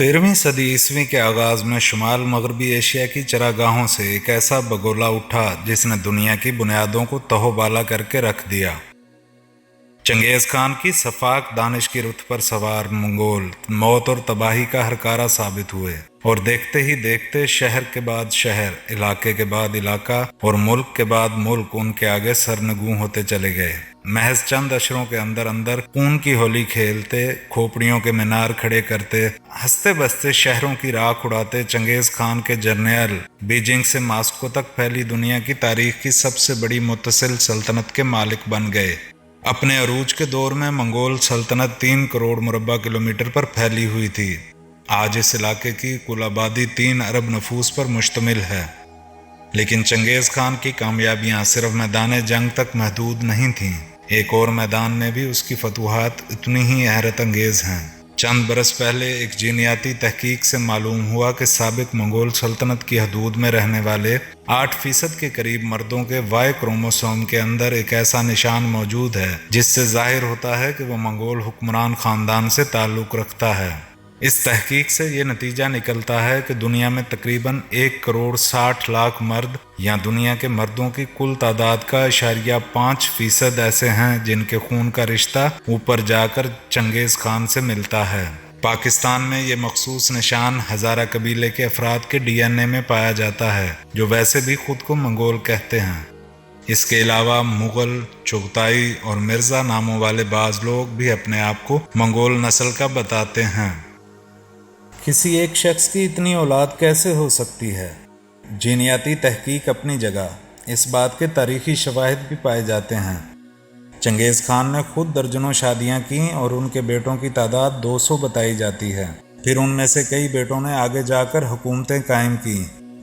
13वीं सदी ईस्वी के आगाज में शुमाल मगरबी एशिया की चरागाहों से एक ऐसा बगोला उठा जिसने दुनिया की बुनियादों को तहोबाला करके रख दिया। चंगेज खान की सफाक दानिश की रुत पर सवार मंगोल मौत और तबाही का हरकारा साबित हुए और देखते ही देखते शहर के बाद शहर, इलाके के बाद इलाका और मुल्क के बाद मुल्क उनके आगे सरनगू होते चले गए। महज चंद अशरों के अंदर अंदर खून की होली खेलते, खोपड़ियों के मीनार खड़े करते, हंसते बसते शहरों की राख उड़ाते चंगेज खान के जर्नैल बीजिंग से मास्को तक फैली दुनिया की तारीख की सबसे बड़ी मुतसिल सल्तनत के मालिक बन गए। अपने अरूज के दौर में मंगोल सल्तनत 3 करोड़ मुरब्बा किलोमीटर पर फैली हुई थी। आज इस इलाके की कुल आबादी 3 अरब नफूस पर मुश्तमिल है। लेकिन चंगेज खान की कामयाबियां सिर्फ मैदान जंग तक महदूद नहीं थीं। एक और मैदान में भी उसकी फतूहात इतनी ही हैरत अंगेज हैं। चंद बरस पहले एक जीनियाती तहकीक से मालूम हुआ कि साबिक मंगोल सल्तनत की हदूद में रहने वाले 8% के करीब मर्दों के वाई क्रोमोसोम के अंदर एक ऐसा निशान मौजूद है जिससे जाहिर होता है कि वह मंगोल हुक्मरान खानदान से ताल्लुक रखता है। इस तहकीक से ये नतीजा निकलता है कि दुनिया में तकरीबन 1 करोड़ 60 लाख मर्द या दुनिया के मर्दों की कुल तादाद का 5% ऐसे हैं जिनके खून का रिश्ता ऊपर जाकर चंगेज खान से मिलता है। पाकिस्तान में ये मखसूस निशान हजारा कबीले के अफराद के DNA में पाया जाता है जो वैसे भी खुद को मंगोल कहते हैं। इसके अलावा मुगल, चुगताई और मिर्जा नामों वाले बाज लोग भी अपने आप को मंगोल नस्ल का बताते हैं। किसी एक शख्स की इतनी औलाद कैसे हो सकती है? जीनियाती तहकीक अपनी जगह, इस बात के तारीखी शवाहिद भी पाए जाते हैं। चंगेज खान ने खुद दर्जनों शादियां की और उनके बेटों की तादाद 200 बताई जाती है। फिर उनमें से कई बेटों ने आगे जाकर हुकूमतें कायम की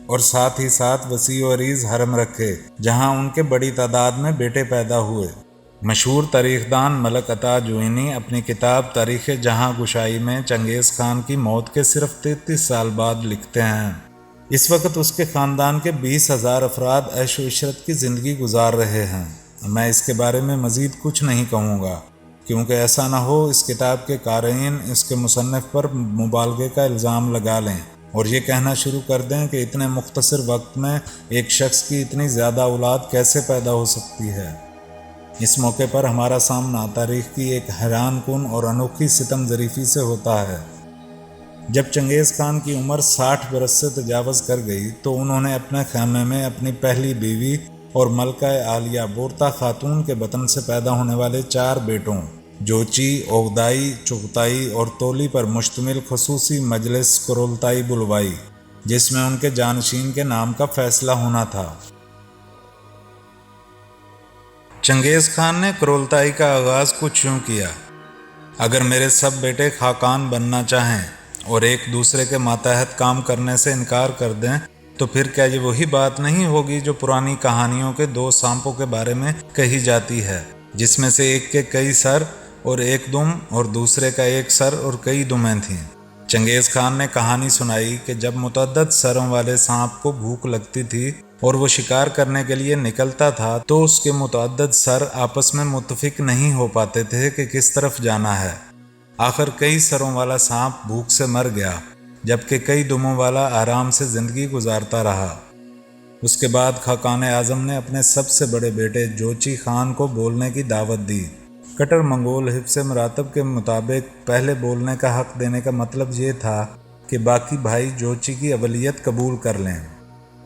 और साथ ही साथ वसी व अरीज हरम रखे जहां उनके बड़ी तादाद में बेटे पैदा हुए। मशहूर तारीखदान मलक अता जुइनी अपनी किताब तारीख़ जहां गुशाई में चंगेज़ खान की मौत के सिर्फ 33 साल बाद लिखते हैं। इस वक्त उसके ख़ानदान के 20,000 अफराद ऐश व इशरत की ज़िंदगी गुजार रहे हैं। मैं इसके बारे में मज़ीद कुछ नहीं कहूँगा क्योंकि ऐसा ना हो इस किताब के क़ारीन इसके मुसन्निफ़ पर मुबालगे का इल्ज़ाम लगा लें और ये कहना शुरू कर दें कि इतने मुख्तसर वक्त में एक शख्स की इतनी ज़्यादा औलाद कैसे पैदा हो सकती है। इस मौके पर हमारा सामना तारीख़ की एक हैरान कुन और अनोखी सितम ज़रीफ़ी से होता है। जब चंगेज़ खान की उम्र 60 बरस से तजावज़ कर गई तो उन्होंने अपने ख़ैमे में अपनी पहली बीवी और मलका आलिया बोरता खातून के बतन से पैदा होने वाले 4 बेटों जोची, ओगदाई, चुगताई और तोली पर मुश्तमिल खसूसी मजलिस कुरोलताई बुलवाई जिसमें उनके जानशीन के नाम का फैसला होना था। चंगेज़ खान ने कुरोलताई का आगाज़ कुछ यूँ किया, अगर मेरे सब बेटे खाकान बनना चाहें और एक दूसरे के मातहत काम करने से इनकार कर दें तो फिर क्या ये वही बात नहीं होगी जो पुरानी कहानियों के 2 सांपों के बारे में कही जाती है जिसमें से एक के कई सर और एक दुम और दूसरे का एक सर और कई दुमें थीं। चंगेज़ खान ने कहानी सुनाई कि जब मुतअद्दद सरों वाले सांप को भूख लगती थी और वो शिकार करने के लिए निकलता था तो उसके मुतअद्दद सर आपस में मुत्तफिक नहीं हो पाते थे कि किस तरफ जाना है। आखिर कई सरों वाला सांप भूख से मर गया जबकि कई दुमों वाला आराम से ज़िंदगी गुजारता रहा। उसके बाद खाकान आज़म ने अपने सबसे बड़े बेटे जोची खान को बोलने की दावत दी। कट्टर मंगोल हिफ्ज़ मरातब के मुताबिक पहले बोलने का हक़ देने का मतलब ये था कि बाकी भाई जोची की अवलियत कबूल कर लें।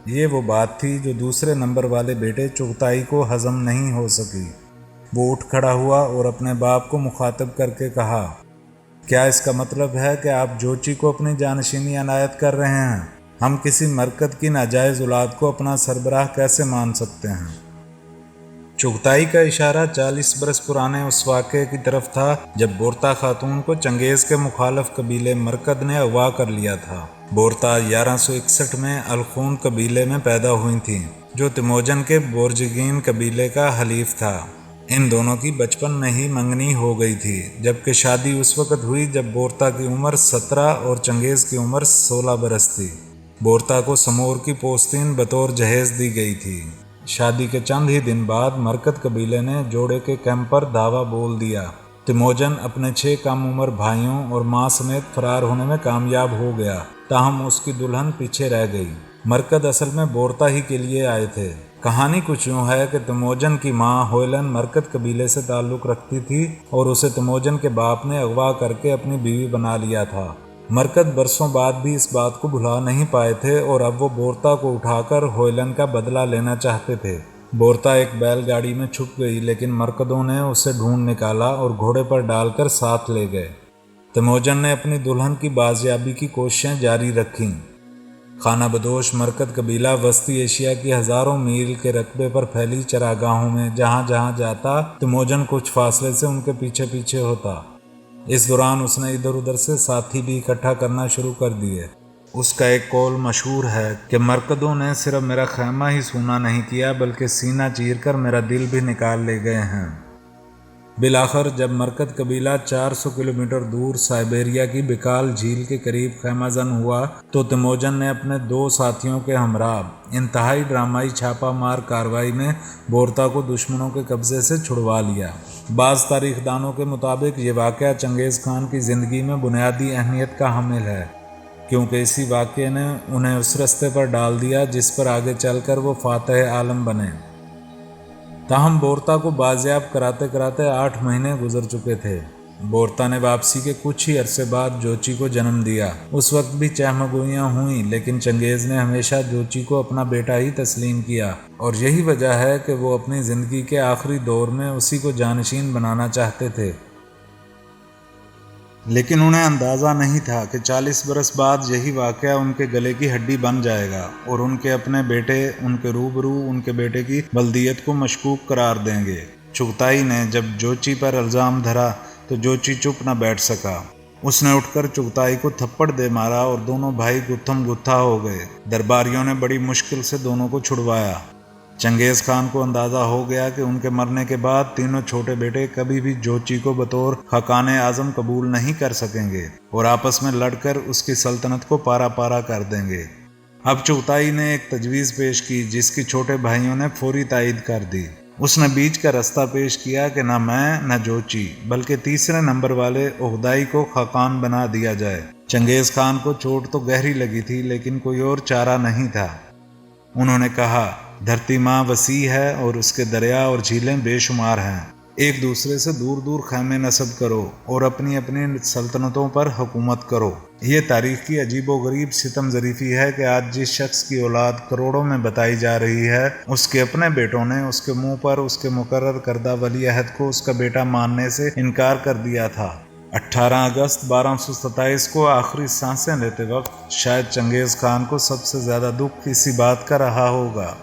ये वो बात थी जो दूसरे नंबर वाले बेटे चुगताई को हज़म नहीं हो सकी। वो उठ खड़ा हुआ और अपने बाप को मुखातब करके कहा, क्या इसका मतलब है कि आप जोची को अपनी जानशीनी अनायत कर रहे हैं? हम किसी मरकत की नाजायज़ औलाद को अपना सरबराह कैसे मान सकते हैं? चुगताई का इशारा 40 बरस पुराने उस वाक़े की तरफ था जब बोरता खातून को चंगेज़ के मुखालफ कबीले मरकद ने अगवा कर लिया था। बोरता 1161 में अलखून कबीले में पैदा हुई थीं जो तिमोजन के बोरजगीन कबीले का हलीफ था। इन दोनों की बचपन में ही मंगनी हो गई थी जबकि शादी उस वक़्त हुई जब बोरता की उम्र 17 और चंगेज़ की उम्र 16 बरस थी। बोरता को समोर की पोस्तीन बतौर जहेज़ दी गई थी। शादी के चंद ही दिन बाद मरकद कबीले ने जोड़े के कैंप पर धावा बोल दिया। تیموجن اپنے 6 کم عمر بھائیوں اور ماں سمیت فرار ہونے میں کامیاب ہو گیا، تاہم اس کی دلہن پیچھے رہ گئی۔ مرکد اصل میں بورتا ہی کے لیے آئے تھے۔ کہانی کچھ یوں ہے کہ تیموجن کی ماں ہوئلن مرکد قبیلے سے تعلق رکھتی تھی اور اسے تیموجن کے باپ نے اغوا کر کے اپنی بیوی بنا لیا تھا۔ مرکد برسوں بعد بھی اس بات کو بھلا نہیں پائے تھے اور اب وہ بورتا کو اٹھا کر ہوئلن کا بدلہ لینا چاہتے تھے۔ بورتا ایک بیل گاڑی میں چھپ گئی، لیکن مرکدوں نے اسے ڈھونڈ نکالا اور گھوڑے پر ڈال کر ساتھ لے گئے۔ تیموجن نے اپنی دلہن کی بازیابی کی کوششیں جاری رکھیں۔ خانہ بدوش مرکد قبیلہ وسطی ایشیا کی ہزاروں میل کے رقبے پر پھیلی چراگاہوں میں جہاں جہاں جاتا، تیموجن کچھ فاصلے سے ان کے پیچھے پیچھے ہوتا۔ اس دوران اس نے ادھر ادھر سے ساتھی بھی اکٹھا کرنا شروع کر دیے۔ اس کا ایک قول مشہور ہے کہ مرکدوں نے صرف میرا خیمہ ہی سونا نہیں کیا بلکہ سینہ چیر کر میرا دل بھی نکال لے گئے ہیں۔ بالآخر جب مرکد قبیلہ 400 کلومیٹر دور سائبیریا کی بیکال جھیل کے قریب خیمہ زن ہوا تو تیموجن نے اپنے 2 ساتھیوں کے ہمراہ انتہائی ڈرامائی چھاپہ مار کارروائی میں بورتا کو دشمنوں کے قبضے سے چھڑوا لیا۔ بعض تاریخ دانوں کے مطابق یہ واقعہ چنگیز خان کی زندگی میں بنیادی اہمیت کا حامل ہے، کیونکہ اسی واقعے نے انہیں اس رستے پر ڈال دیا جس پر آگے چل کر وہ فاتح عالم بنے۔ تاہم بورتا کو بازیاب کراتے کراتے 8 مہینے گزر چکے تھے۔ بورتا نے واپسی کے کچھ ہی عرصے بعد جوچی کو جنم دیا۔ اس وقت بھی چہمگوئیاں ہوئیں، لیکن چنگیز نے ہمیشہ جوچی کو اپنا بیٹا ہی تسلیم کیا، اور یہی وجہ ہے کہ وہ اپنی زندگی کے آخری دور میں اسی کو جانشین بنانا چاہتے تھے۔ لیکن انہیں اندازہ نہیں تھا کہ 40 برس بعد یہی واقعہ ان کے گلے کی ہڈی بن جائے گا اور ان کے اپنے بیٹے ان کے روبرو ان کے بیٹے کی بلدیت کو مشکوک قرار دیں گے۔ چغتائی نے جب جوچی پر الزام دھرا تو جوچی چپ نہ بیٹھ سکا۔ اس نے اٹھ کر چغتائی کو تھپڑ دے مارا اور دونوں بھائی گتھم گتھا ہو گئے۔ درباریوں نے بڑی مشکل سے دونوں کو چھڑوایا۔ چنگیز خان کو اندازہ ہو گیا کہ ان کے مرنے کے بعد تینوں چھوٹے بیٹے کبھی بھی جوچی کو بطور خاقان اعظم قبول نہیں کر سکیں گے اور آپس میں لڑ کر اس کی سلطنت کو پارا پارا کر دیں گے۔ اب چغتائی نے ایک تجویز پیش کی جس کی چھوٹے بھائیوں نے فوری تائید کر دی۔ اس نے بیچ کا رستہ پیش کیا کہ نہ میں نہ جوچی بلکہ تیسرے نمبر والے عہدائی کو خاقان بنا دیا جائے۔ چنگیز خان کو چوٹ تو گہری لگی تھی لیکن کوئی اور چارہ نہیں تھا۔ انہوں نے کہا، دھرتی ماں وسیع ہے اور اس کے دریا اور جھیلیں بے شمار ہیں۔ ایک دوسرے سے دور دور خیمے نصب کرو اور اپنی اپنی سلطنتوں پر حکومت کرو۔ یہ تاریخ کی عجیب و غریب ستم ظریفی ہے کہ آج جس شخص کی اولاد کروڑوں میں بتائی جا رہی ہے، اس کے اپنے بیٹوں نے اس کے منہ پر اس کے مقرر کردہ ولی عہد کو اس کا بیٹا ماننے سے انکار کر دیا تھا۔ 18 اگست 1227 کو آخری سانسیں لیتے وقت شاید چنگیز خان کو سب سے زیادہ دکھ اسی بات کا رہا ہوگا